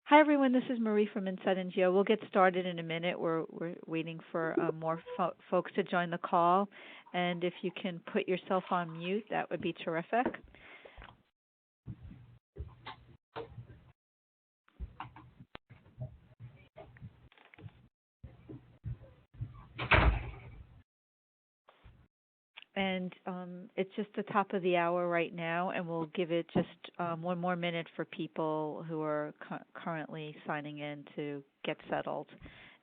Hi, everyone. This is Marie from InsideNGO. We'll get started in a minute. We're waiting for more folks to join the call. And if you can put yourself on mute, that would be terrific. And it's just the top of the hour right now, and we'll give it just one more minute for people who are currently signing in to get settled,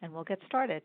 and we'll get started.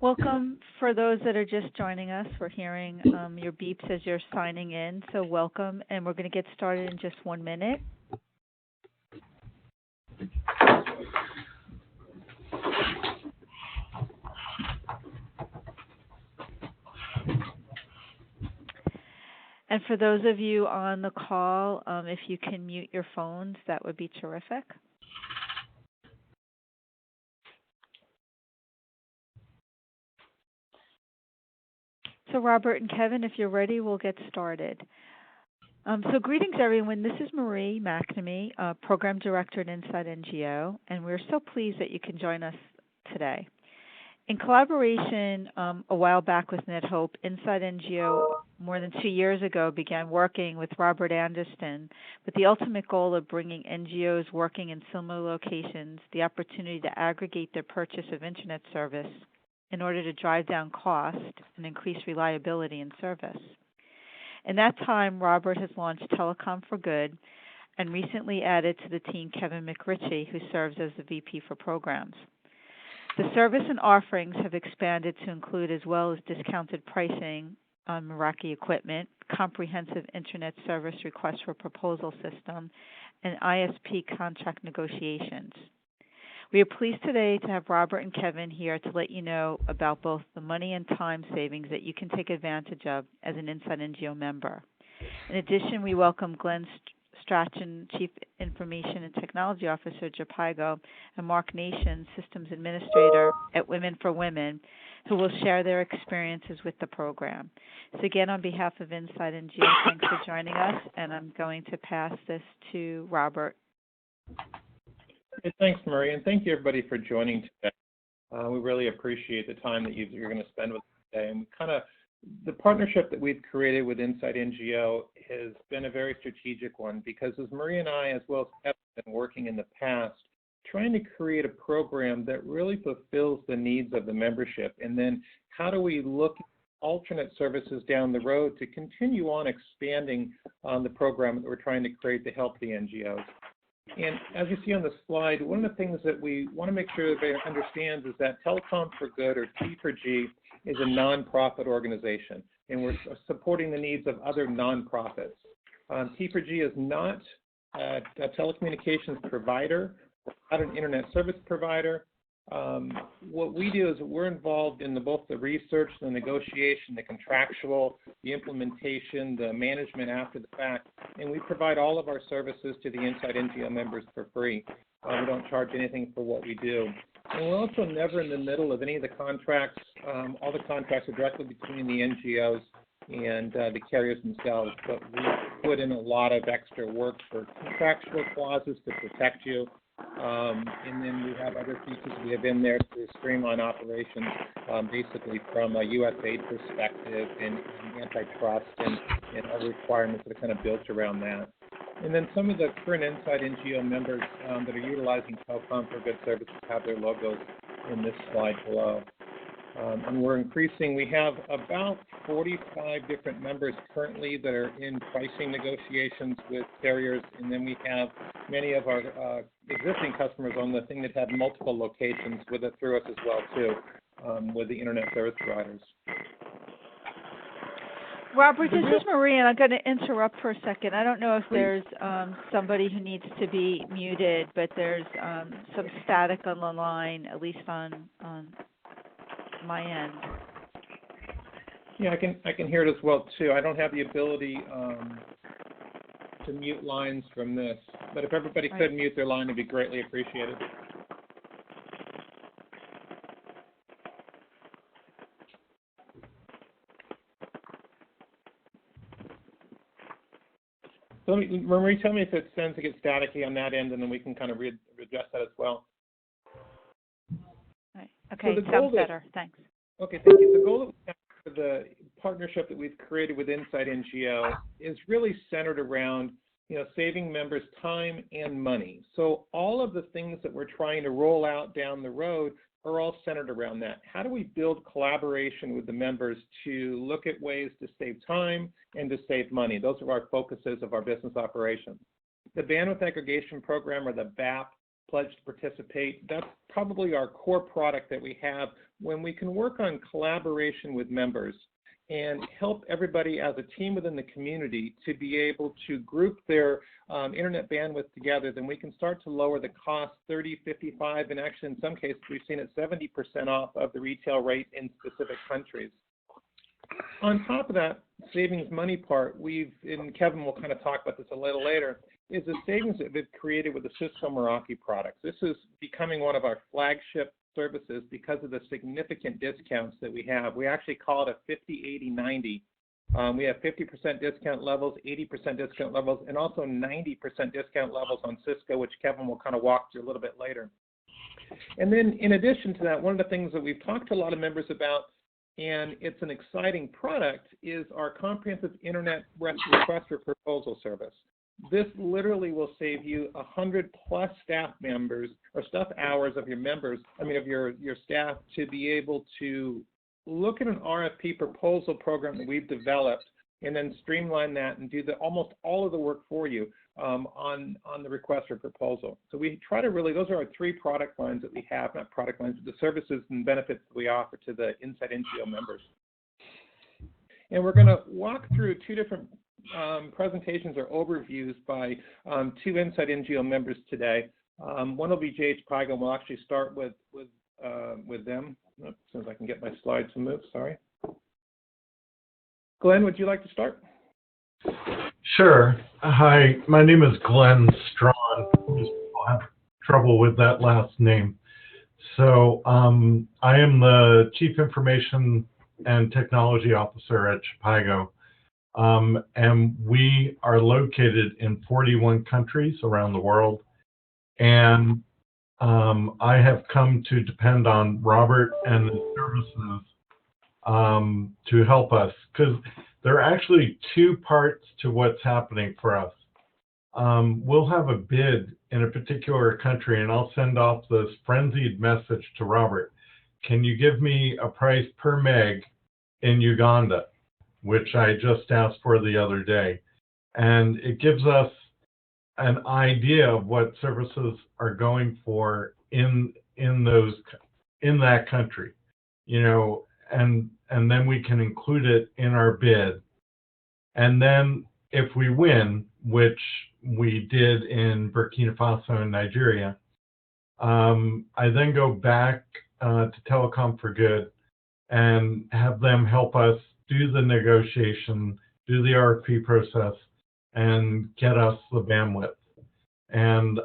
Welcome for those that are just joining us. We're hearing your beeps as you're signing in, so welcome. And we're going to get started in just 1 minute. And for those of you on the call, if you can mute your phones, that would be terrific. So Robert and Kevin, if you're ready, we'll get started. So greetings, everyone. This is Marie McNamee, Program Director at InsideNGO, and we're so pleased that you can join us today. In collaboration a while back with NetHope, InsideNGO more than 2 years ago began working with Robert Anderson with the ultimate goal of bringing NGOs working in similar locations the opportunity to aggregate their purchase of Internet service in order to drive down cost and increase reliability in service. In that time, Robert has launched Telecom4Good and recently added to the team Kevin McRitchie, who serves as the VP for Programs. The service and offerings have expanded to include, as well as discounted pricing on Meraki equipment, comprehensive Internet service request for proposal system, and ISP contract negotiations. We are pleased today to have Robert and Kevin here to let you know about both the money and time savings that you can take advantage of as an InsideNGO member. In addition, we welcome Glenn Strachan, Chief Information and Technology Officer, JPIGO, and Mark Nation, Systems Administrator at Women for Women, who will share their experiences with the program. So again, on behalf of InsideNGO, thanks for joining us, and I'm going to pass this to Robert. Thanks, Marie, and thank you, everybody, for joining today. We really appreciate the time that you're going to spend with us today. And the partnership that we've created with InsideNGO has been a very strategic one because as Marie and I, as well as Kevin, have been working in the past, trying to create a program that really fulfills the needs of the membership. And then how do we look at alternate services down the road to continue on expanding on the program that we're trying to create to help the NGOs. And as you see on the slide, one of the things that we want to make sure everybody understands is that Telecom4Good, or T4G, is a nonprofit organization, and we're supporting the needs of other nonprofits. T4G is not a telecommunications provider, not an internet service provider. What we do is we're involved in both the research, the negotiation, the contractual, the implementation, the management after the fact, and we provide all of our services to the InsideNGO members for free. We don't charge anything for what we do. And we're also never in the middle of any of the contracts. All the contracts are directly between the NGOs and the carriers themselves, but we put in a lot of extra work for contractual clauses to protect you. And then we have other features we have in there to streamline operations, basically from a USAID perspective and antitrust and other requirements that are kind of built around that. And then some of the current InsideNGO members that are utilizing Telecom4Good services have their logos in this slide below. And we're increasing. We have about 45 different members currently that are in pricing negotiations with carriers, and then we have many of our existing customers on the thing that have multiple locations with it through us as well too, with the internet service providers. Robert, this is Marie, and I'm going to interrupt for a second. I don't know if there's somebody who needs to be muted, but there's some static on the line, at least on my end. Yeah, I can hear it as well too. I don't have the ability to mute lines from this, but if everybody could mute their line, it'd be greatly appreciated. So Marie, tell me if it tends to get staticky on that end, and then we can kind of readjust that as well. Right. Okay, so sounds better. Thanks. Okay, thank you. The goal that we have for the partnership that we've created with InsideNGO is really centered around, saving members time and money. So all of the things that we're trying to roll out down the road are all centered around that. How do we build collaboration with the members to look at ways to save time and to save money? Those are our focuses of our business operations. The bandwidth aggregation program, or the BAP, Pledge to Participate, that's probably our core product that we have when we can work on collaboration with members and help everybody as a team within the community to be able to group their internet bandwidth together. Then we can start to lower the cost 30, 55, and actually in some cases we've seen it 70% off of the retail rate in specific countries. On top of that savings money part, and Kevin will kind of talk about this a little later, is the savings that we've created with the Cisco Meraki products. This is becoming one of our flagship services because of the significant discounts that we have. We actually call it a 50, 80, 90. We have 50% discount levels, 80% discount levels, and also 90% discount levels on Cisco, which Kevin will kind of walk through a little bit later. And then in addition to that, one of the things that we've talked to a lot of members about, and it's an exciting product, is our comprehensive internet request for proposal service. This literally will save you 100+ staff members or staff hours of your members, of your staff, to be able to look at an RFP proposal program that we've developed and then streamline that and do almost all of the work for you on the request for proposal. So we try to really, those are our three product lines that we have, not product lines, but the services and benefits that we offer to the InsideNGO members. And we're going to walk through two different presentations or overviews by two InsideNGO members today. One will be JH Pygo, and we'll actually start with them. As soon as I can get my slides to move, sorry. Glenn, would you like to start? Sure. Hi, my name is Glenn Strawn. Just have trouble with that last name. So I am the Chief Information and Technology Officer at Chipago. And we are located in 41 countries around the world. And I have come to depend on Robert and his services to help us, because there are actually two parts to what's happening for us. We'll have a bid in a particular country, and I'll send off this frenzied message to Robert. Can you give me a price per meg in Uganda, which I just asked for the other day? And it gives us an idea of what services are going for in that country, and then we can include it in our bid. And then if we win, which we did in Burkina Faso and Nigeria, I then go back to Telecom4Good and have them help us do the negotiation, do the RFP process, and get us the bandwidth. And,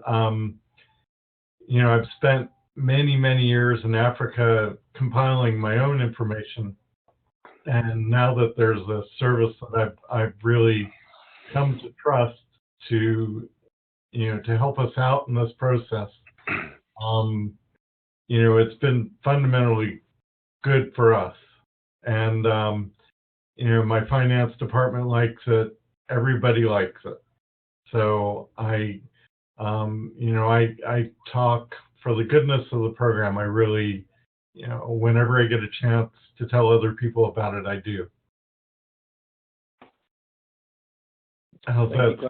I've spent many years in Africa compiling my own information. And now that there's a service that I've really come to trust to help us out in this process, it's been fundamentally good for us. And, my finance department likes it. Everybody likes it. So I talk for the goodness of the program. I really, whenever I get a chance to tell other people about it, I do. How's that?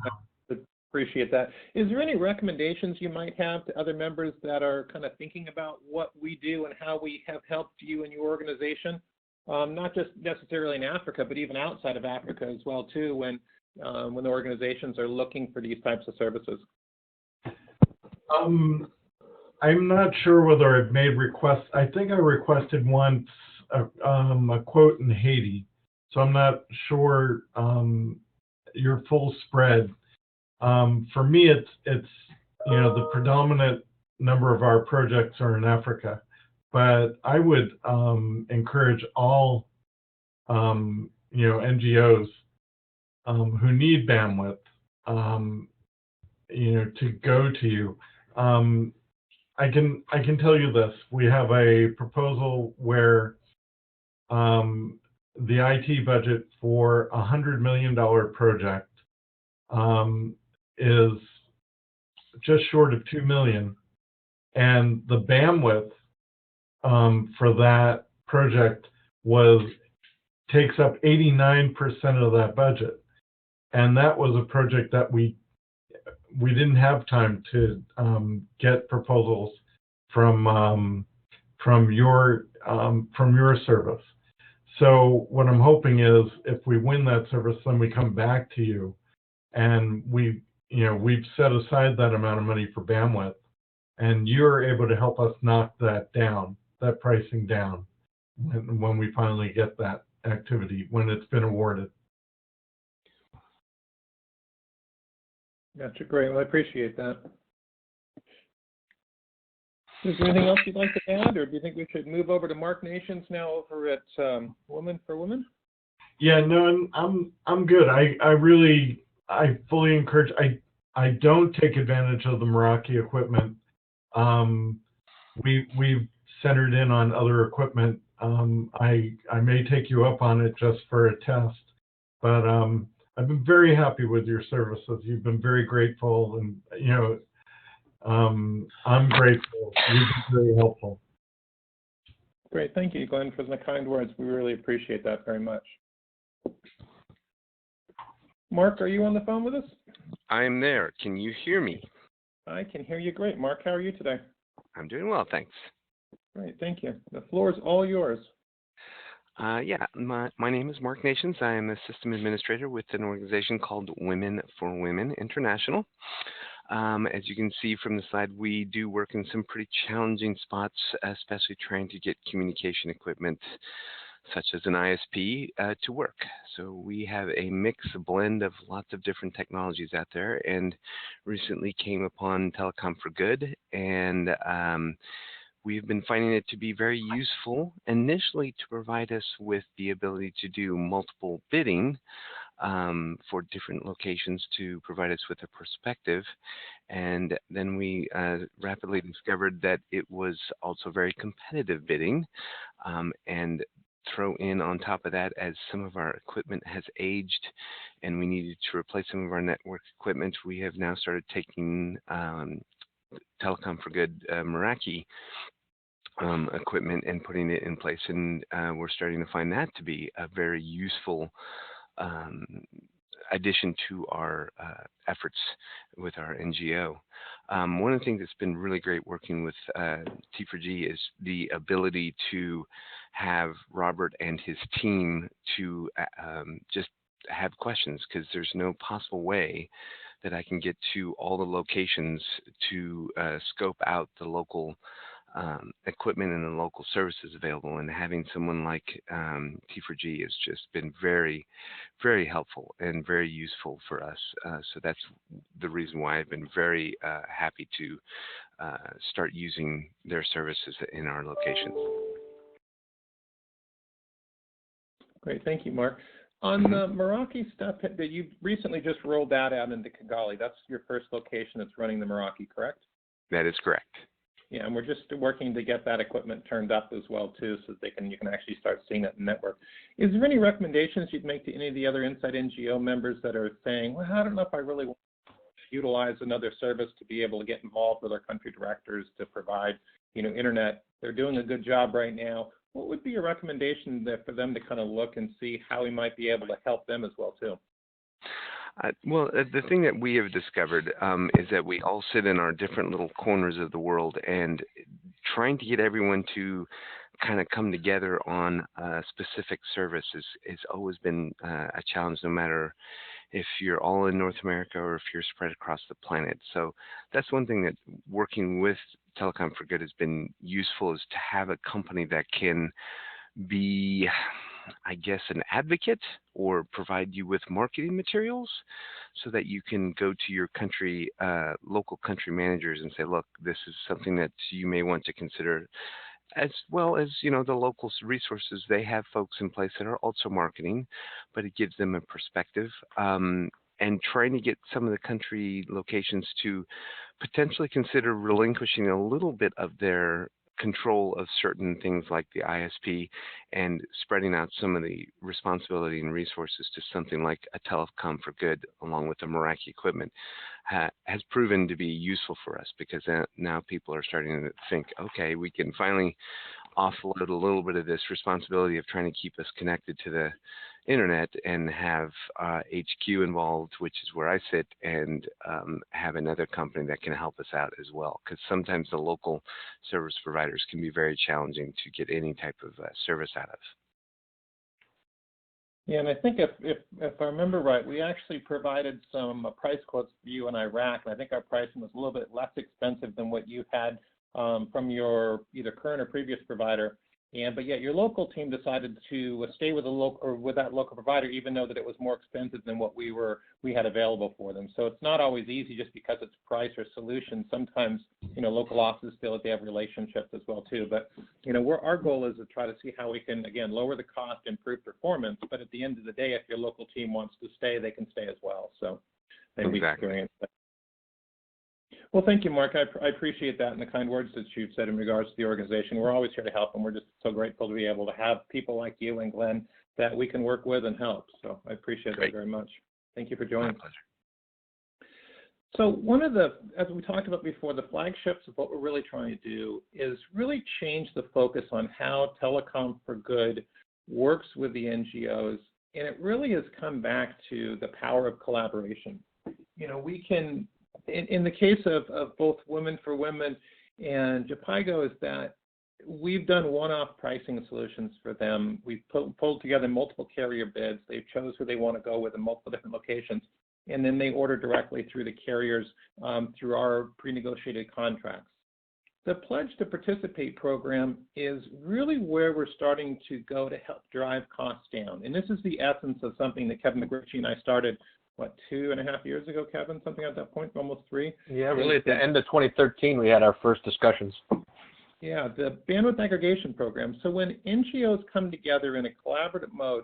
Appreciate that. Is there any recommendations you might have to other members that are kind of thinking about what we do and how we have helped you and your organization? not just necessarily in Africa, but even outside of Africa as well too, when the organizations are looking for these types of services? I'm not sure whether I've made requests. I think I requested once a quote in Haiti, so I'm not sure your full spread. For me, it's the predominant number of our projects are in Africa, but I would encourage all NGOs who need bandwidth to go to you. I can tell you this: we have a proposal where the IT budget for $100 million project is just short of 2 million, and the bandwidth for that project takes up 89% of that budget, and that was a project that we didn't have time to get proposals from your service. So what I'm hoping is, if we win that service, then we come back to you, and we've set aside that amount of money for bandwidth, and you're able to help us knock that pricing down when we finally get that activity, when it's been awarded. Gotcha, great. Well, I appreciate that. Is there anything else you'd like to add, or do you think we should move over to Mark Nations now over at Women for Women? Yeah, no, I'm good. I fully encourage. I don't take advantage of the Meraki equipment. We've centered in on other equipment. I may take you up on it just for a test, but I've been very happy with your services. You've been very grateful, and I'm grateful. You've been very helpful. Great, thank you, Glenn, for the kind words. We really appreciate that very much. Mark, are you on the phone with us? I'm there. Can you hear me? I can hear you great. Mark, how are you today? I'm doing well, thanks. Great, thank you. The floor is all yours. My name is Mark Nations. I am a system administrator with an organization called Women for Women International. As you can see from the slide, we do work in some pretty challenging spots, especially trying to get communication equipment such as an ISP to work. So we have a blend of lots of different technologies out there, and recently came upon Telecom4Good, and we've been finding it to be very useful initially to provide us with the ability to do multiple bidding for different locations to provide us with a perspective. And then we rapidly discovered that it was also very competitive bidding, and throw in on top of that, as some of our equipment has aged and we needed to replace some of our network equipment, we have now started taking Telecom4Good Meraki equipment and putting it in place, and we're starting to find that to be a very useful addition to our efforts with our NGO. One of the things that's been really great working with T4G is the ability to have Robert and his team to just have questions, because there's no possible way that I can get to all the locations to scope out the local equipment and the local services available, and having someone like T4G has just been very, very helpful and very useful for us. So that's the reason why I've been very happy to start using their services in our locations. Great, thank you, Mark. On the Meraki stuff that you recently just rolled that out into Kigali, that's your first location that's running the Meraki, correct? That is correct. Yeah, and we're just working to get that equipment turned up as well too, so that you can actually start seeing it in the network. Is there any recommendations you'd make to any of the other InsideNGO members that are saying, well, I don't know if I really want to utilize another service to be able to get involved with our country directors to provide, internet? They're doing a good job right now. What would be your recommendation for them to kind of look and see how we might be able to help them as well too? Well, the thing that we have discovered is that we all sit in our different little corners of the world, and trying to get everyone to kind of come together on a specific service is always been a challenge, no matter if you're all in North America or if you're spread across the planet. So that's one thing that working with Telecom4Good has been useful, is to have a company that can be, I guess, an advocate or provide you with marketing materials so that you can go to your country, local country managers and say, look, this is something that you may want to consider, as well as, you know, the local resources. They have folks in place that are also marketing, but it gives them a perspective. And trying to get some of the country locations to potentially consider relinquishing a little bit of their control of certain things like the ISP and spreading out some of the responsibility and resources to something like a Telecom4Good along with the Meraki equipment has proven to be useful for us, because now people are starting to think, okay, we can finally offload a little bit of this responsibility of trying to keep us connected to the internet and have HQ involved, which is where I sit, and have another company that can help us out as well. Because sometimes the local service providers can be very challenging to get any type of service out of. Yeah, and I think if I remember right, we actually provided some price quotes for you in Iraq, and I think our pricing was a little bit less expensive than what you had from your either current or previous provider. But yet your local team decided to stay with that local provider, even though that it was more expensive than what we had available for them. So it's not always easy just because it's price or solution. Sometimes, you know, local offices feel like they have relationships as well too. But, you know, our goal is to try to see how we can, again, lower the cost, improve performance. But at the end of the day, if your local team wants to stay, they can stay as well. So maybe we experience that. Well, thank you, Mark. I appreciate that and the kind words that you've said in regards to the organization. We're always here to help, and we're just so grateful to be able to have people like you and Glenn that we can work with and help. So I appreciate that very much. Thank you for joining. My pleasure. So one of the, as we talked about before, the flagships of what we're really trying to do is really change the focus on how Telecom4Good works with the NGOs, and it really has come back to the power of collaboration. You know, we can, in the case of both Women for Women and JPIGO, is that we've done one-off pricing solutions for them. We've pulled together multiple carrier bids. They've chose who they want to go with in multiple different locations, and then they order directly through the carriers through our pre-negotiated contracts. The Pledge to Participate program is really where we're starting to go to help drive costs down. And this is the essence of something that Kevin McRitchie and I started, 2.5 years ago, Kevin? Something at that point, almost 3? Yeah, really at the end of 2013, we had our first discussions. Yeah, the bandwidth aggregation program. So when NGOs come together in a collaborative mode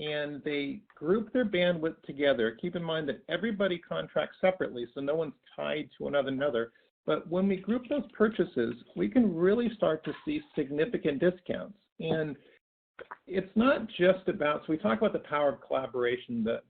and they group their bandwidth together, keep in mind that everybody contracts separately, so no one's tied to another. But when we group those purchases, we can really start to see significant discounts. And it's not just about, so we talk about the power of collaboration that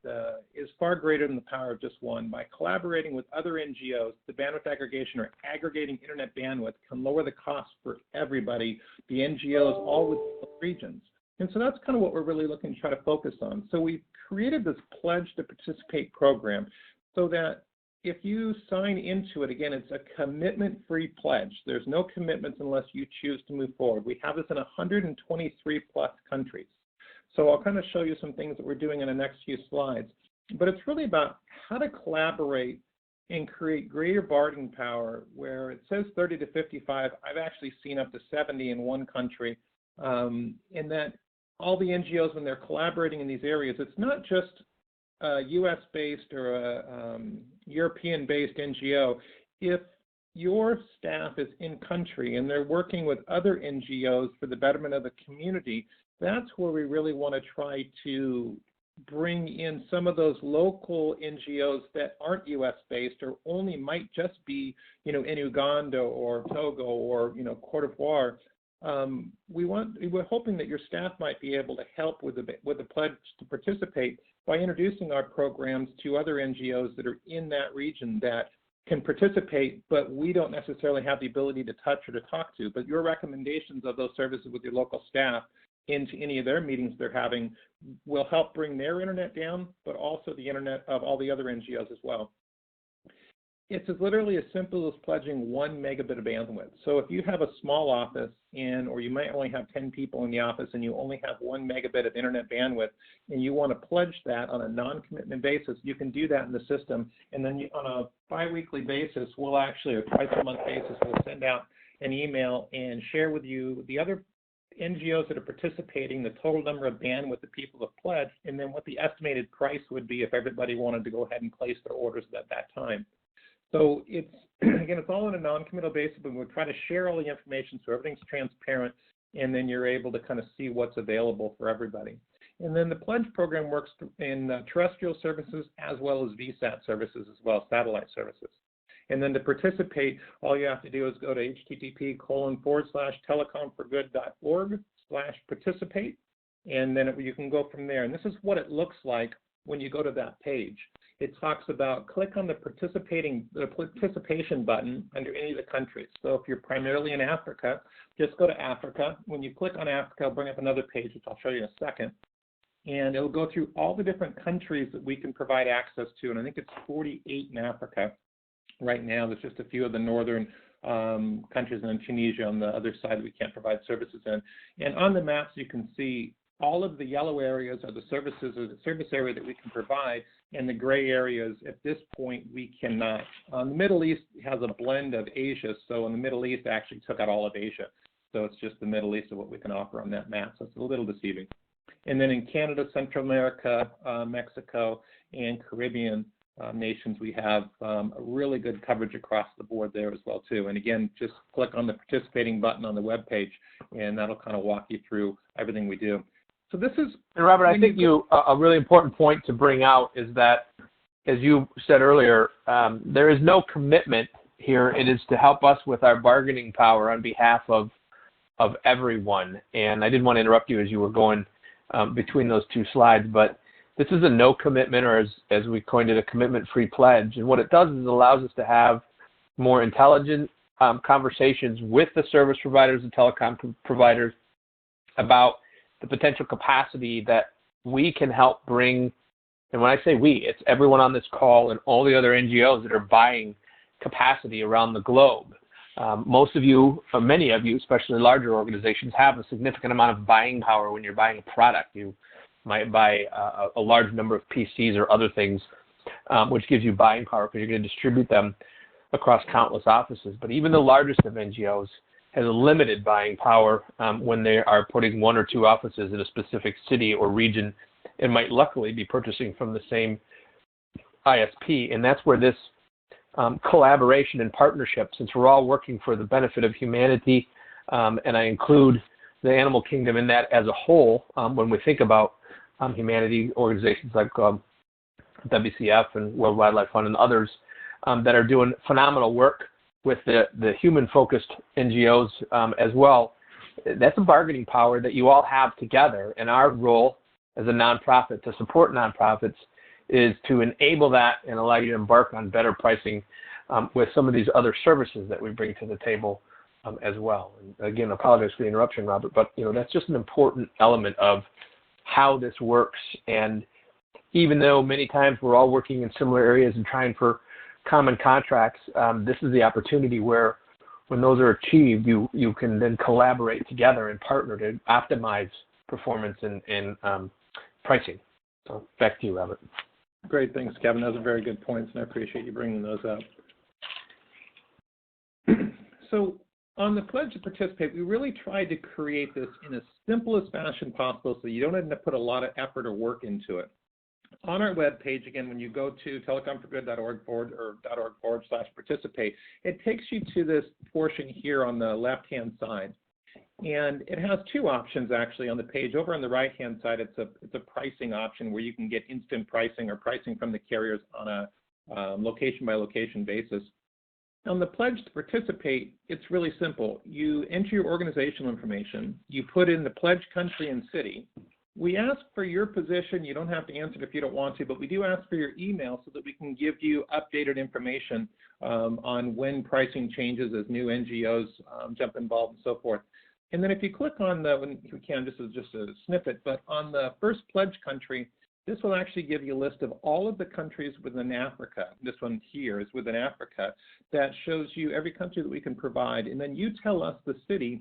is far greater than the power of just one. By collaborating with other NGOs, the bandwidth aggregation or aggregating internet bandwidth can lower the cost for everybody, the NGOs, all within the regions. And so that's kind of what we're really looking to try to focus on. So we created this Pledge to Participate program so that if you sign into it, again, it's a commitment-free pledge. There's no commitments unless you choose to move forward. We have this in 123 plus countries. So I'll kind of show you some things that we're doing in the next few slides. But it's really about how to collaborate and create greater bargaining power, where it says 30 to 55. I've actually seen up to 70 in one country. And that all the NGOs, when they're collaborating in these areas, it's not just a US-based or a European-based NGO. If your staff is in country and they're working with other NGOs for the betterment of the community, that's where we really want to try to bring in some of those local NGOs that aren't US-based or only might just be, you know, in Uganda or Togo or, you know, Cote d'Ivoire. We're hoping that your staff might be able to help with the Pledge to Participate by introducing our programs to other NGOs that are in that region that can participate, but we don't necessarily have the ability to touch or to talk to. But your recommendations of those services with your local staff into any of their meetings they're having will help bring their internet down, but also the internet of all the other NGOs as well. It's literally as simple as pledging 1 megabit of bandwidth. So if you have a small office or you might only have 10 people in the office and you only have 1 megabit of internet bandwidth and you want to pledge that on a non-commitment basis, you can do that in the system. And then on a bi-weekly basis, we'll actually, or twice a month basis, we'll send out an email and share with you the other NGOs that are participating, the total number of bandwidth that people have pledged, and then what the estimated price would be if everybody wanted to go ahead and place their orders at that time. So it's, again, it's all on a non-committal basis, but we'll try to share all the information so everything's transparent, and then you're able to kind of see what's available for everybody. And then the pledge program works in terrestrial services as well as VSAT services as well, satellite services. And then to participate, all you have to do is go to http://telecom4good.org/participate, and then you can go from there. And this is what it looks like when you go to that page. It talks about click on the participation button under any of the countries. So if you're primarily in Africa, just go to Africa. When you click on Africa, I'll bring up another page, which I'll show you in a second. And it'll go through all the different countries that we can provide access to. And I think it's 48 in Africa right now. There's just a few of the northern countries, and then Tunisia on the other side that we can't provide services in. And on the maps, you can see all of the yellow areas are the services or the service area that we can provide, and the gray areas at this point we cannot. The Middle East has a blend of Asia, so in the Middle East I actually took out all of Asia. So it's just the Middle East of what we can offer on that map, so it's a little deceiving. And then in Canada, Central America, Mexico, and Caribbean nations, we have a really good coverage across the board there as well too. And again, just click on the participating button on the web page, and that'll kind of walk you through everything we do. So this is, and Robert, I think a really important point to bring out is that, as you said earlier, there is no commitment here. It is to help us with our bargaining power on behalf of everyone. And I didn't want to interrupt you as you were going between those two slides, but this is a no commitment, or as we coined it, a commitment-free pledge. And what it does is it allows us to have more intelligent conversations with the service providers and telecom providers about the potential capacity that we can help bring. And when I say we, it's everyone on this call and all the other NGOs that are buying capacity around the globe. Most of you, or many of you, especially larger organizations, have a significant amount of buying power when you're buying a product. You might buy a large number of PCs or other things, which gives you buying power because you're going to distribute them across countless offices. But even the largest of NGOs has a limited buying power when they are putting 1 or 2 offices in a specific city or region, and might luckily be purchasing from the same ISP. And that's where this collaboration and partnership, since we're all working for the benefit of humanity, and I include the animal kingdom in that as a whole, when we think about humanity organizations like WCF and World Wildlife Fund and others that are doing phenomenal work with the human-focused NGOs as well. That's a bargaining power that you all have together, and our role as a nonprofit to support nonprofits is to enable that and allow you to embark on better pricing with some of these other services that we bring to the table as well. And again, apologize for the interruption, Robert, but that's just an important element of how this works. And even though many times we're all working in similar areas and trying for common contracts, this is the opportunity where, when those are achieved, you can then collaborate together and partner to optimize performance and pricing. So back to you, Robert. Great, thanks, Kevin. Those are very good points, and I appreciate you bringing those up. So on the pledge to participate, we really tried to create this in as simple as fashion possible, so you don't have to put a lot of effort or work into it. On our webpage, again, when you go to telecom4good.org/participate, it takes you to this portion here on the left-hand side. And it has 2 options actually on the page. Over on the right-hand side, it's a pricing option where you can get instant pricing or pricing from the carriers on a location-by-location basis. On the pledge to participate, it's really simple. You enter your organizational information. You put in the pledge country and city. We ask for your position. You don't have to answer it if you don't want to, but we do ask for your email so that we can give you updated information on when pricing changes as new NGOs jump involved and so forth. And then if you click on when you can, this is just a snippet, but on the first pledge country, This will actually give you a list of all of the countries within Africa. This one here is within Africa. That shows you every country that we can provide, and then you tell us the city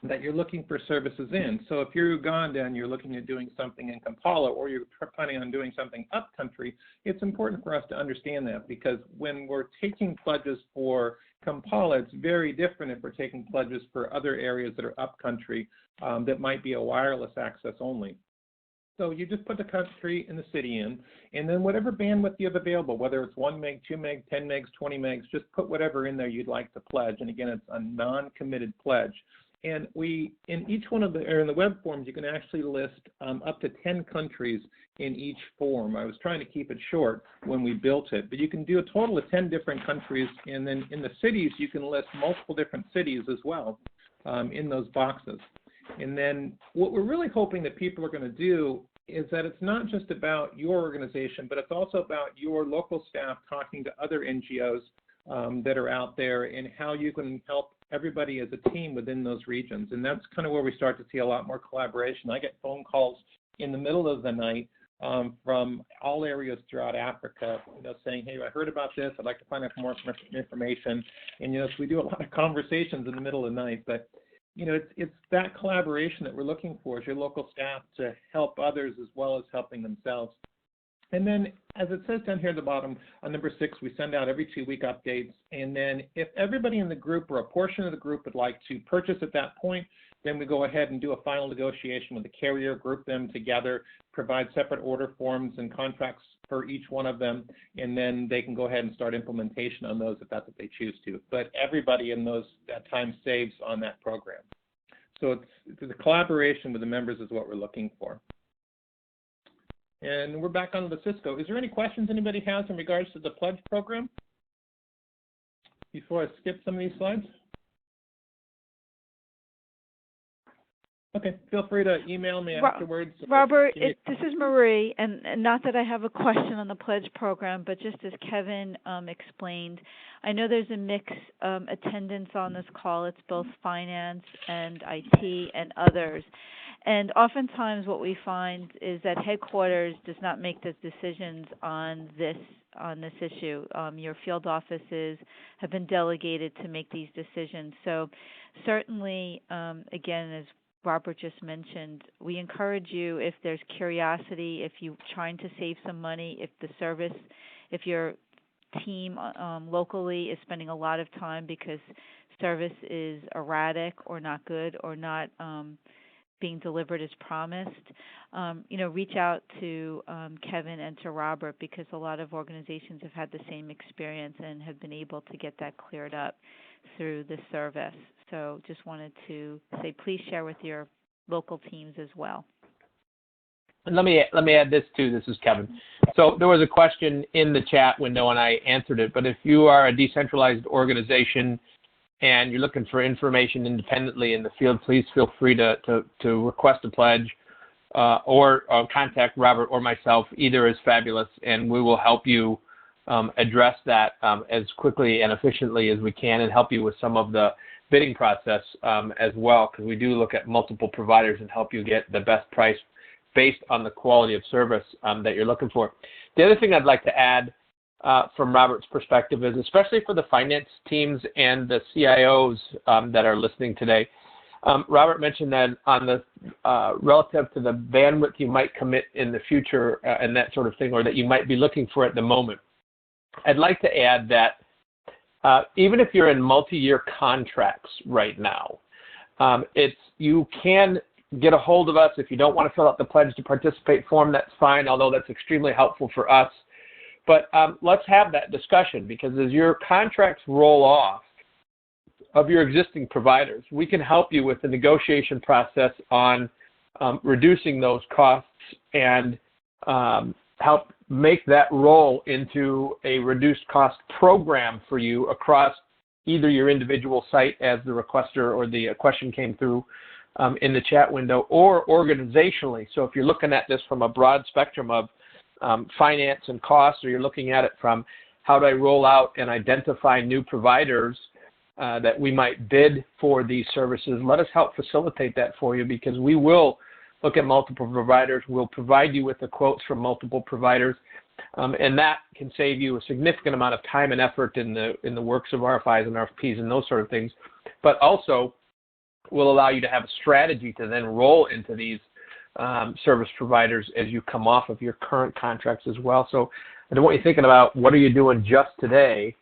that you're looking for services in. So if you're Uganda and you're looking at doing something in Kampala, or you're planning on doing something up country, it's important for us to understand that, because when we're taking pledges for Kampala, it's very different if we're taking pledges for other areas that are up country that might be a wireless access only. So you just put the country and the city in, and then whatever bandwidth you have available, whether it's 1 meg, 2 meg, 10 megs, 20 megs, just put whatever in there you'd like to pledge. And again, it's a non-committed pledge. And we, in each one of the, or in the web forms, you can actually list up to 10 countries in each form. I was trying to keep it short when we built it, but you can do a total of 10 different countries. And then in the cities, you can list multiple different cities as well in those boxes. And then what we're really hoping that people are going to do is that it's not just about your organization, but it's also about your local staff talking to other NGOs that are out there, and how you can help everybody as a team within those regions. And that's kind of where we start to see a lot more collaboration. I get phone calls in the middle of the night from all areas throughout Africa, saying, hey, I heard about this, I'd like to find out more information. And, so we do a lot of conversations in the middle of the night, but it's that collaboration that we're looking for, as your local staff, to help others as well as helping themselves. And then, as it says down here at the bottom, on number 6, we send out every 2-week updates. And then if everybody in the group or a portion of the group would like to purchase at that point, then we go ahead and do a final negotiation with the carrier, group them together, provide separate order forms and contracts for each one of them, and then they can go ahead and start implementation on those if that's what they choose to. But everybody in that time saves on that program. So it's the collaboration with the members is what we're looking for. And we're back onto the Cisco. Is there any questions anybody has in regards to the pledge program before I skip some of these slides? Okay, feel free to email me afterwards. Robert, this is Marie, and not that I have a question on the pledge program, but just as Kevin explained, I know there's a mixed attendance on this call. It's both finance and IT and others. And oftentimes what we find is that headquarters does not make the decisions on this issue. Your field offices have been delegated to make these decisions. So certainly, again, as Robert just mentioned, we encourage you, if there's curiosity, if you're trying to save some money, if your team locally is spending a lot of time because service is erratic or not good or not being delivered as promised, reach out to Kevin and to Robert, because a lot of organizations have had the same experience and have been able to get that cleared up through the service. So just wanted to say, please share with your local teams as well. And let me add this too. This is Kevin. So there was a question in the chat window and I answered it. But if you are a decentralized organization and you're looking for information independently in the field, please feel free to request a pledge or contact Robert or myself. Either is fabulous, and we will help you address that as quickly and efficiently as we can, and help you with some of the bidding process as well, because we do look at multiple providers and help you get the best price based on the quality of service that you're looking for. The other thing I'd like to add from Robert's perspective is, especially for the finance teams and the CIOs that are listening today, Robert mentioned that on the relative to the bandwidth you might commit in the future and that sort of thing, or that you might be looking for at the moment. I'd like to add that even if you're in multi-year contracts right now, you can get a hold of us. If you don't want to fill out the pledge to participate form, that's fine, although that's extremely helpful for us. But let's have that discussion, because as your contracts roll off of your existing providers, we can help you with the negotiation process on reducing those costs and help make that roll into a reduced cost program for you across either your individual site, as the requester or the question came through in the chat window, or organizationally. So if you're looking at this from a broad spectrum of finance and costs, or you're looking at it from how do I roll out and identify new providers that we might bid for these services, let us help facilitate that for you, because we will look at multiple providers. We'll provide you with the quotes from multiple providers, and that can save you a significant amount of time and effort in the works of RFIs and RFPs and those sort of things, but also will allow you to have a strategy to then roll into these service providers as you come off of your current contracts as well. So I don't want you thinking about what are you doing just today.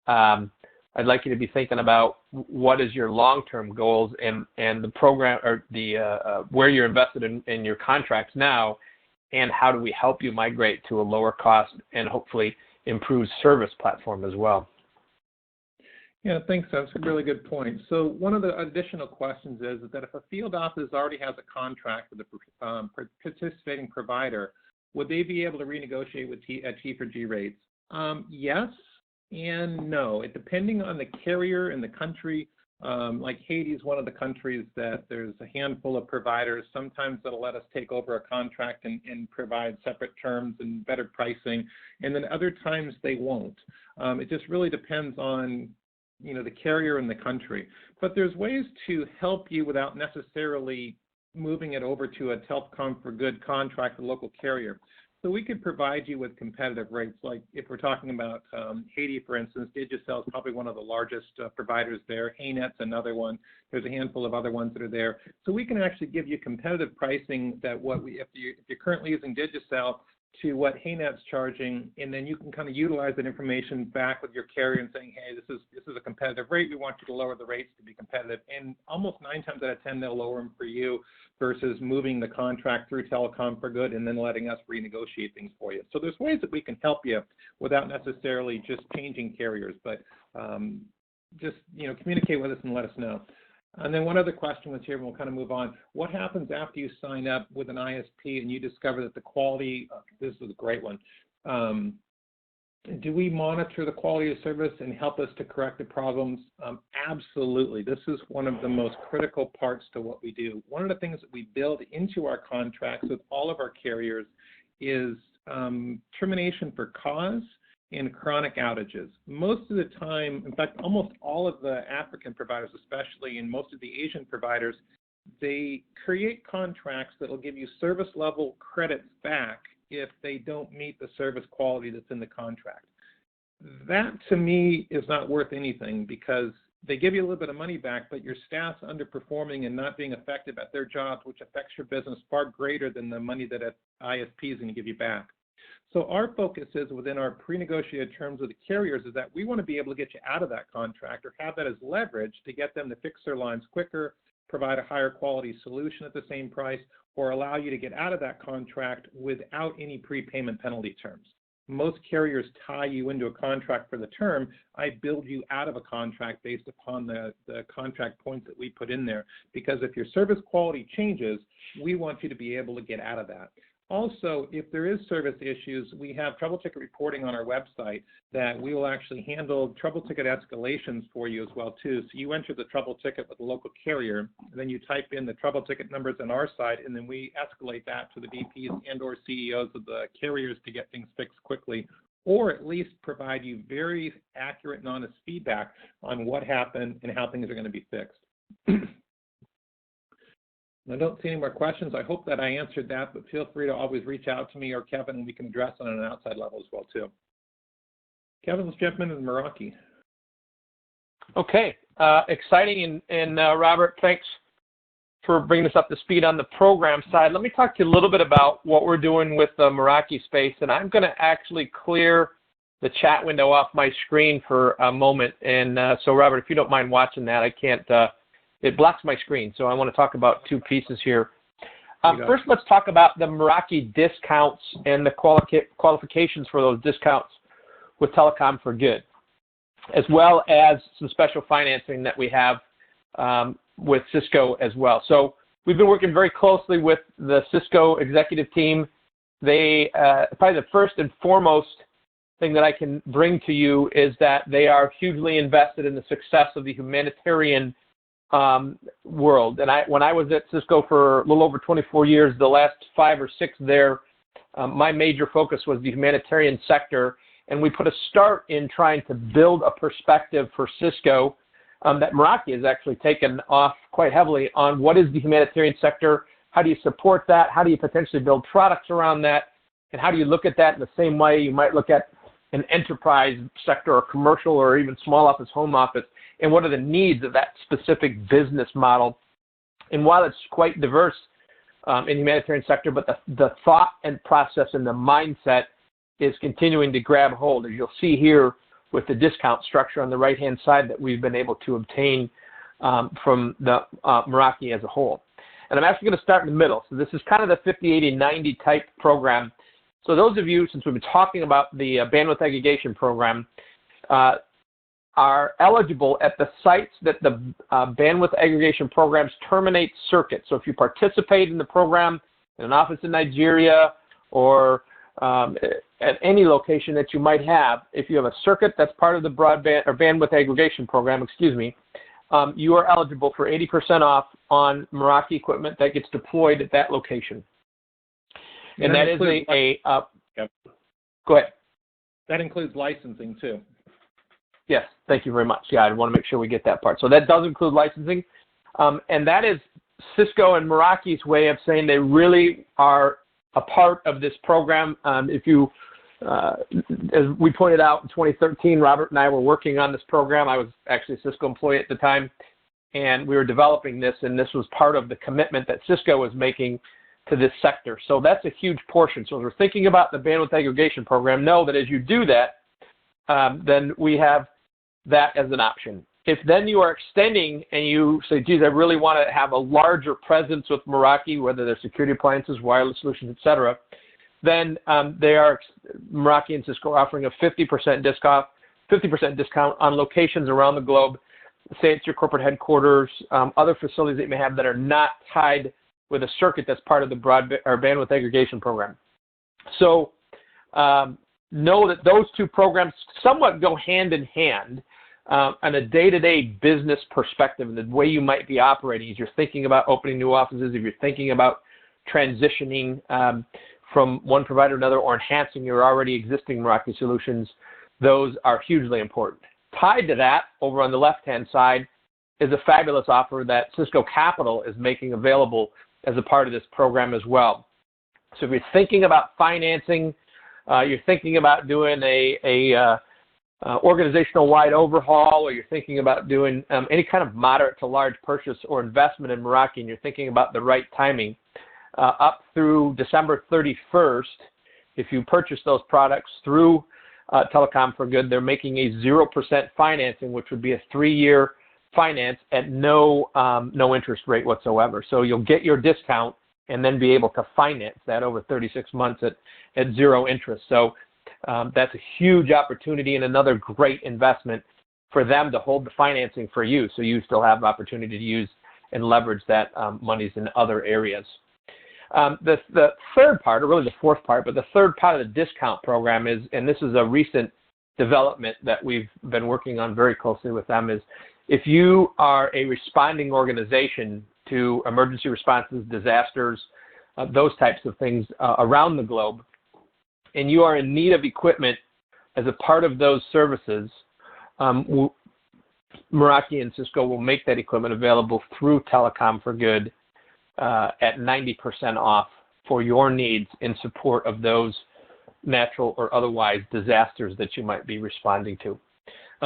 I'd like you to be thinking about what is your long-term goals and the program or the where you're invested in your contracts now, and how do we help you migrate to a lower cost and hopefully improved service platform as well. Yeah, thanks. That's a really good point. So one of the additional questions is that if a field office already has a contract with a participating provider, would they be able to renegotiate at T4G rates? Yes and no. Depending on the carrier and the country, like Haiti is one of the countries that there's a handful of providers. Sometimes they'll let us take over a contract and provide separate terms and better pricing, and then other times they won't. It just really depends on the carrier and the country. But there's ways to help you without necessarily moving it over to a Telecom4Good contract with a local carrier. So we could provide you with competitive rates. Like if we're talking about Haiti, for instance, Digicel is probably one of the largest providers there. HayNet's another one. There's a handful of other ones that are there. So we can actually give you competitive pricing that if you're currently using Digicel to what HayNet's charging, and then you can kind of utilize that information back with your carrier and saying, hey, this is a competitive rate. We want you to lower the rates to be competitive. And almost 9 times out of 10, they'll lower them for you versus moving the contract through Telecom4Good and then letting us renegotiate things for you. So there's ways that we can help you without necessarily just changing carriers, but just communicate with us and let us know. And then one other question was here, and we'll kind of move on. What happens after you sign up with an ISP and you discover that the quality, this is a great one, do we monitor the quality of service and help us to correct the problems? Absolutely. This is one of the most critical parts to what we do. One of the things that we build into our contracts with all of our carriers is termination for cause and chronic outages. Most of the time, in fact, almost all of the African providers, especially, and most of the Asian providers, they create contracts that will give you service level credits back if they don't meet the service quality that's in the contract. That, to me, is not worth anything because they give you a little bit of money back, but your staff's underperforming and not being effective at their jobs, which affects your business far greater than the money that an ISP is going to give you back. So our focus is within our pre-negotiated terms with the carriers is that we want to be able to get you out of that contract or have that as leverage to get them to fix their lines quicker, provide a higher quality solution at the same price, or allow you to get out of that contract without any prepayment penalty terms. Most carriers tie you into a contract for the term. I build you out of a contract based upon the contract points that we put in there, because if your service quality changes, we want you to be able to get out of that. Also, if there is service issues, we have trouble ticket reporting on our website that we will actually handle trouble ticket escalations for you as well too. So you enter the trouble ticket with the local carrier, then you type in the trouble ticket numbers on our side, and then we escalate that to the VPs and or CEOs of the carriers to get things fixed quickly, or at least provide you very accurate and honest feedback on what happened and how things are going to be fixed. I don't see any more questions. I hope that I answered that, but feel free to always reach out to me or Kevin, and we can address it on an outside level as well, too. Kevin, let's jump into Meraki. Okay. Exciting. And Robert, thanks for bringing us up to speed on the program side. Let me talk to you a little bit about what we're doing with the Meraki space, and I'm going to actually clear the chat window off my screen for a moment. And so, Robert, if you don't mind watching that, I can't... it blocks my screen, so I want to talk about two pieces here. First, let's talk about the Meraki discounts and the qualifications for those discounts with Telecom4Good, as well as some special financing that we have with Cisco as well. So we've been working very closely with the Cisco executive team. They probably the first and foremost thing that I can bring to you is that they are hugely invested in the success of the humanitarian world. And when I was at Cisco for a little over 24 years, the last 5 or 6 there, my major focus was the humanitarian sector, and we put a start in trying to build a perspective for Cisco that Meraki has actually taken off quite heavily on what is the humanitarian sector, How do you support that? How do you potentially build products around that? And how do you look at that in the same way you might look at an enterprise sector or commercial or even small office, home office? And what are the needs of that specific business model? And while it's quite diverse in the humanitarian sector, but the thought and process and the mindset is continuing to grab hold, as you'll see here with the discount structure on the right-hand side that we've been able to obtain from the Meraki as a whole. And I'm actually going to start in the middle. So this is kind of the 50, 80, 90 type program. So those of you, since we've been talking about the bandwidth aggregation program, are eligible at the sites that the bandwidth aggregation programs terminate circuits. So if you participate in the program in an office in Nigeria or at any location that you might have, if you have a circuit that's part of the broadband or bandwidth aggregation program, you are eligible for 80% off on Meraki equipment that gets deployed at that location. And that is yep. Go ahead. That includes licensing too. Yes, thank you very much. Yeah, I want to make sure we get that part. So that does include licensing. And that is Cisco and Meraki's way of saying they really are a part of this program. If you, as we pointed out in 2013, Robert and I were working on this program. I was actually a Cisco employee at the time, and we were developing this, and this was part of the commitment that Cisco was making to this sector. So that's a huge portion. So as we're thinking about the bandwidth aggregation program, know that as you do that, then we have that as an option. If then you are extending and you say, geez, I really want to have a larger presence with Meraki, whether they're security appliances, wireless solutions, et cetera, then Meraki and Cisco are offering a 50% discount on locations around the globe. Say it's your corporate headquarters, other facilities that you may have that are not tied with a circuit that's part of the bandwidth aggregation program. So know that those two programs somewhat go hand in hand on a day-to-day business perspective, and the way you might be operating as you're thinking about opening new offices, if you're thinking about transitioning from one provider to another or enhancing your already existing Meraki solutions, those are hugely important. Tied to that, over on the left-hand side, is a fabulous offer that Cisco Capital is making available as a part of this program as well. So if you're thinking about financing, you're thinking about doing a organizational-wide overhaul, or you're thinking about doing any kind of moderate to large purchase or investment in Meraki, and you're thinking about the right timing, up through December 31st, if you purchase those products through Telecom4Good, they're making a 0% financing, which would be a 3-year finance at no interest rate whatsoever. So you'll get your discount and then be able to finance that over 36 months at zero interest. So that's a huge opportunity and another great investment for them to hold the financing for you, so you still have opportunity to use and leverage that monies in other areas. The third part, or really the fourth part, but the third part of the discount program is, and this is a recent development that we've been working on very closely with them, is if you are a responding organization to emergency responses, disasters, those types of things around the globe, and you are in need of equipment as a part of those services, Meraki and Cisco will make that equipment available through Telecom4Good at 90% off for your needs in support of those natural or otherwise disasters that you might be responding to.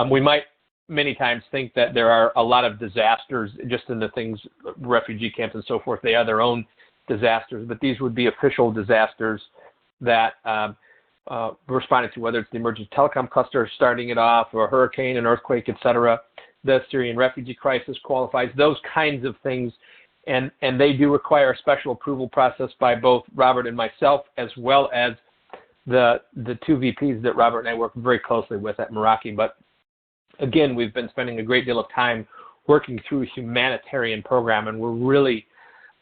We might many times think that there are a lot of disasters just in the things, refugee camps and so forth. They are their own disasters, but these would be official disasters that we're responding to, whether it's the emergency telecom cluster starting it off, or a hurricane, an earthquake, etc. The Syrian refugee crisis qualifies, those kinds of things. And they do require a special approval process by both Robert and myself, as well as the two VPs that Robert and I work very closely with at Meraki. But again, we've been spending a great deal of time working through a humanitarian program, and we're really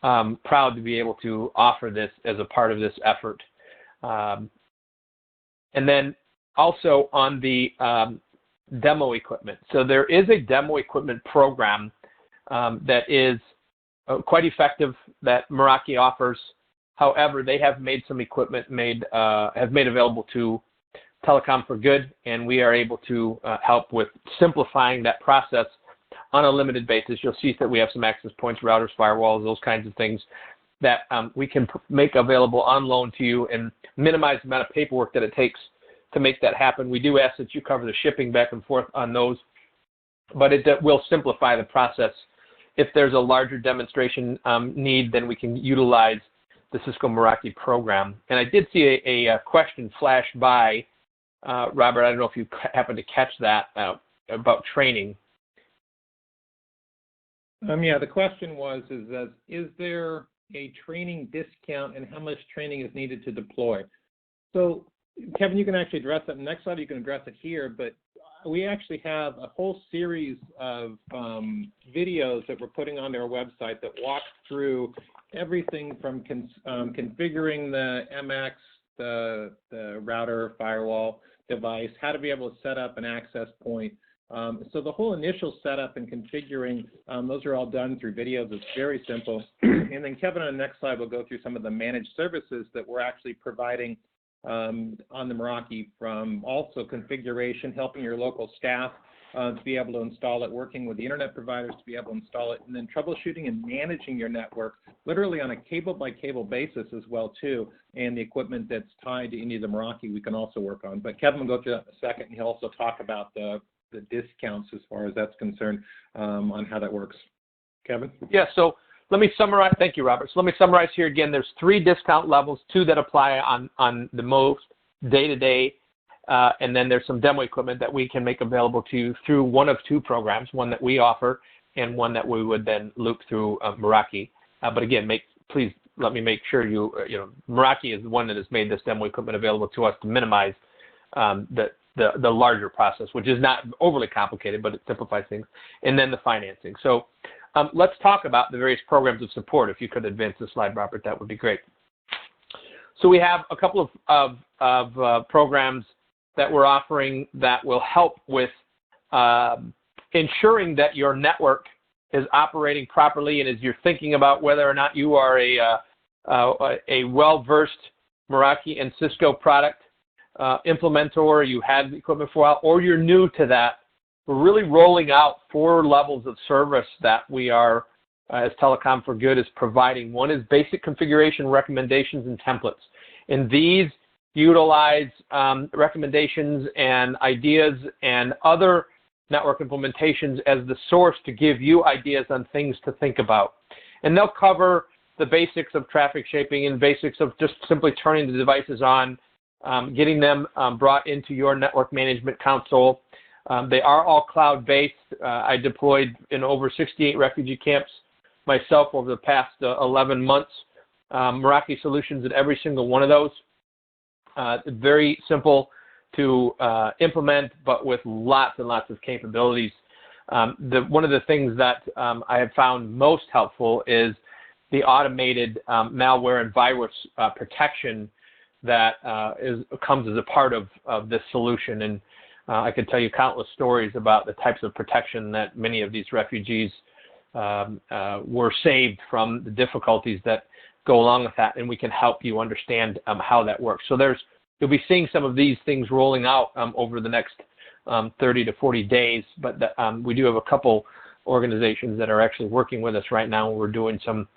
proud to be able to offer this as a part of this effort. And then also on the demo equipment. So there is a demo equipment program that is quite effective that Meraki offers. However, they have made some equipment have made available to Telecom4Good, and we are able to help with simplifying that process on a limited basis. You'll see that we have some access points, routers, firewalls, those kinds of things that we can make available on loan to you and minimize the amount of paperwork that it takes to make that happen. We do ask that you cover the shipping back and forth on those, but it will simplify the process. If there's a larger demonstration need, then we can utilize the Cisco Meraki program. And I did see a question flash by, Robert, I don't know if you happen to catch that, about training. Yeah, the question was, is there a training discount and how much training is needed to deploy? So, Kevin, you can actually address that. Next slide, you can address it here, but we actually have a whole series of videos that we're putting on our website that walk through everything from configuring the MX, the router, firewall device, how to be able to set up an access point. So the whole initial setup and configuring, those are all done through videos. It's very simple. And then Kevin on the next slide will go through some of the managed services that we're actually providing on the Meraki, from also configuration, helping your local staff to be able to install it, working with the internet providers to be able to install it, and then troubleshooting and managing your network literally on a cable by cable basis as well too, and the equipment that's tied to any of the Meraki we can also work on. But Kevin will go through that in a second, and he'll also talk about the discounts as far as that's concerned on how that works. Kevin? Yeah, so let me summarize. Thank you, Robert. So let me summarize here again. There's 3 discount levels, 2 that apply on the most day-to-day, and then there's some demo equipment that we can make available to you through one of 2 programs, one that we offer and one that we would then loop through Meraki. But again, please let me make sure Meraki is the one that has made this demo equipment available to us to minimize the larger process, which is not overly complicated, but it simplifies things, and then the financing. So let's talk about the various programs of support. If you could advance the slide, Robert, that would be great. So we have a couple of programs that we're offering that will help with ensuring that your network is operating properly, and as you're thinking about whether or not you are a well-versed Meraki and Cisco product implementer, you had the equipment for a while, or you're new to that, we're really rolling out 4 levels of service that we are, as Telecom4Good, is providing. One is basic configuration recommendations and templates. And these utilize recommendations and ideas and other network implementations as the source to give you ideas on things to think about. And they'll cover the basics of traffic shaping and basics of just simply turning the devices on, getting them brought into your network management console. They are all cloud-based. I deployed in over 68 refugee camps myself over the past 11 months. Meraki solutions in every single one of those. Very simple to implement, but with lots and lots of capabilities. One of the things that I have found most helpful is the automated malware and virus protection that comes as a part of this solution. And I could tell you countless stories about the types of protection that many of these refugees were saved from, the difficulties that go along with that, and we can help you understand how that works. So you'll be seeing some of these things rolling out over the next 30 to 40 days, but we do have a couple organizations that are actually working with us right now, and we're doing some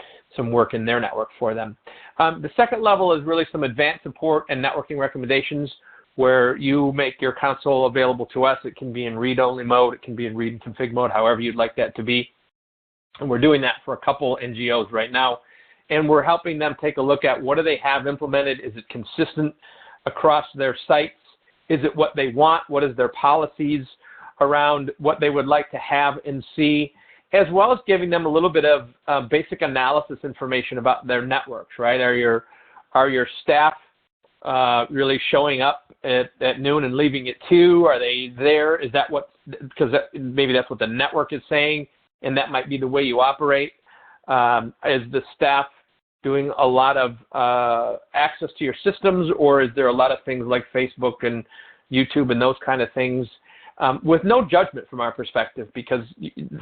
work in their network for them. The second level is really some advanced support and networking recommendations, where you make your console available to us. It can be in read-only mode, it can be in read and config mode, however you'd like that to be. And we're doing that for a couple NGOs right now. And we're helping them take a look at what do they have implemented. Is it consistent across their sites? Is it what they want? What is their policies around what they would like to have and see, as well as giving them a little bit of basic analysis information about their networks, right? Are your staff really showing up at noon and leaving at 2? Are they there? Is that because maybe that's what the network is saying, and that might be the way you operate. Is the staff doing a lot of access to your systems, or is there a lot of things like Facebook and YouTube and those kind of things, with no judgment from our perspective, because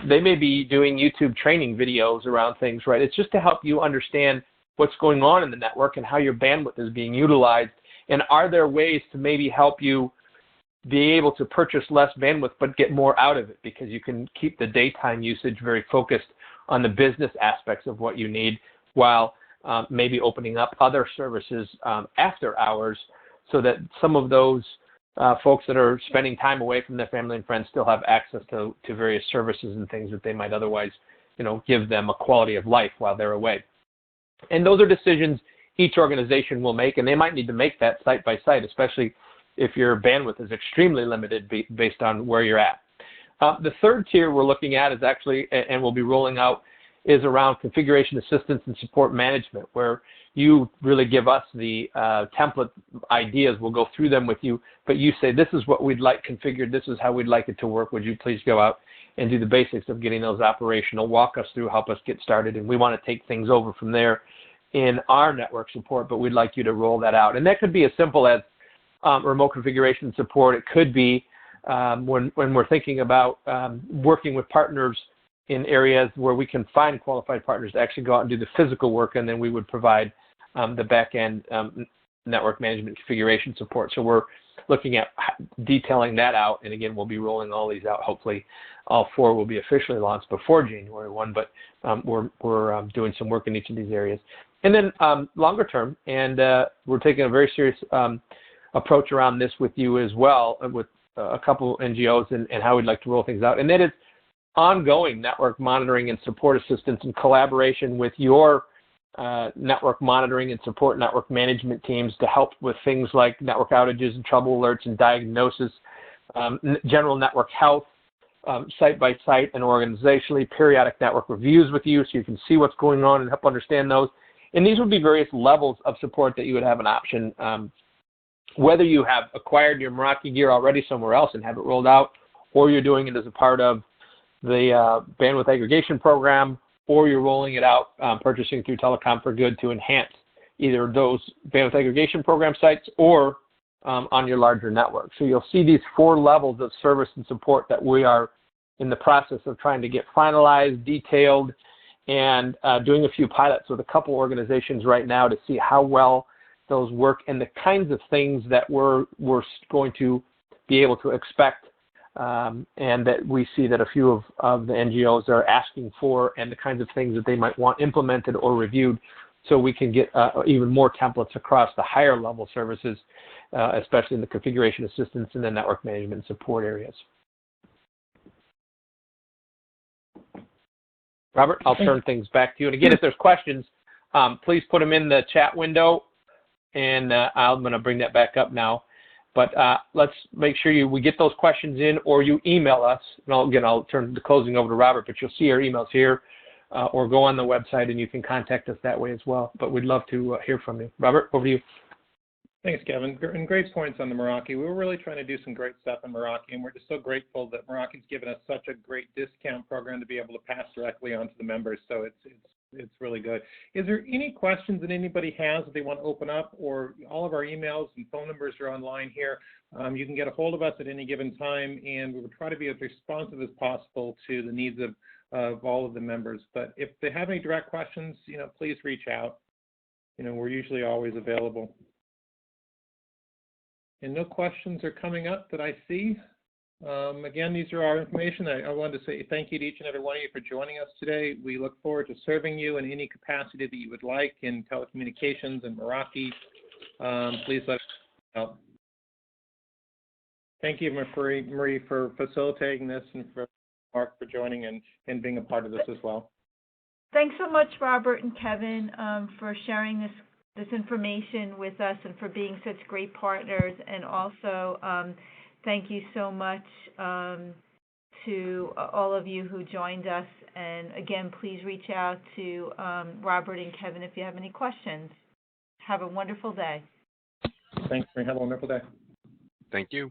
they may be doing YouTube training videos around things, right? It's just to help you understand what's going on in the network and how your bandwidth is being utilized, and are there ways to maybe help you be able to purchase less bandwidth but get more out of it, because you can keep the daytime usage very focused on the business aspects of what you need, while maybe opening up other services after hours so that some of those folks that are spending time away from their family and friends still have access to various services and things that they might otherwise, give them a quality of life while they're away. And those are decisions each organization will make, and they might need to make that site by site, especially if your bandwidth is extremely limited based on where you're at. The third tier we're looking at is actually, and we'll be rolling out, is around configuration assistance and support management, where you really give us the template ideas. We'll go through them with you, but you say, this is what we'd like configured, this is how we'd like it to work. Would you please go out and do the basics of getting those operational, walk us through, help us get started, and we want to take things over from there in our network support, but we'd like you to roll that out. And that could be as simple as remote configuration support. It could be when we're thinking about working with partners in areas where we can find qualified partners to actually go out and do the physical work, and then we would provide the back-end network management configuration support. So we're looking at detailing that out, and again, we'll be rolling all these out. Hopefully, all 4 will be officially launched before January 1, but we're doing some work in each of these areas. And then longer term, and we're taking a very serious approach around this with you as well, with a couple NGOs and how we'd like to roll things out, and that is ongoing network monitoring and support assistance in collaboration with your network monitoring and support network management teams to help with things like network outages and trouble alerts and diagnosis, general network health, site by site and organizationally, periodic network reviews with you so you can see what's going on and help understand those. And these would be various levels of support that you would have an option, whether you have acquired your Meraki gear already somewhere else and have it rolled out, or you're doing it as a part of the bandwidth aggregation program, or you're rolling it out, purchasing through Telecom4Good to enhance either those bandwidth aggregation program sites or on your larger network. So you'll see these 4 levels of service and support that we are in the process of trying to get finalized, detailed, and doing a few pilots with a couple organizations right now to see how well those work and the kinds of things that we're going to be able to expect, and that we see that a few of the NGOs are asking for, and the kinds of things that they might want implemented or reviewed, so we can get even more templates across the higher level services, especially in the configuration assistance and the network management and support areas. Robert, I'll turn things back to you. And again, if there's questions, please put them in the chat window, and I'm going to bring that back up now. But let's make sure we get those questions in, or you email us. And I'll turn the closing over to Robert, but you'll see our emails here, or go on the website and you can contact us that way as well. But we'd love to hear from you. Robert, over to you. Thanks, Kevin. And great points on the Meraki. We were really trying to do some great stuff in Meraki, and we're just so grateful that Meraki's given us such a great discount program to be able to pass directly on to the members. So it's really good. Is there any questions that anybody has that they want to open up, or all of our emails and phone numbers are online here? You can get a hold of us at any given time, and we will try to be as responsive as possible to the needs of all of the members. But if they have any direct questions, please reach out. We're usually always available. And no questions are coming up that I see. Again, these are our information. I wanted to say thank you to each and every one of you for joining us today. We look forward to serving you in any capacity that you would like in telecommunications and Meraki. Please let us know. Thank you, Marie, for facilitating this, and for Mark for joining and being a part of this as well. Thanks so much, Robert and Kevin, for sharing this information with us and for being such great partners. And also, thank you so much to all of you who joined us. And again, please reach out to Robert and Kevin if you have any questions. Have a wonderful day. Thanks, Marie. Have a wonderful day. Thank you.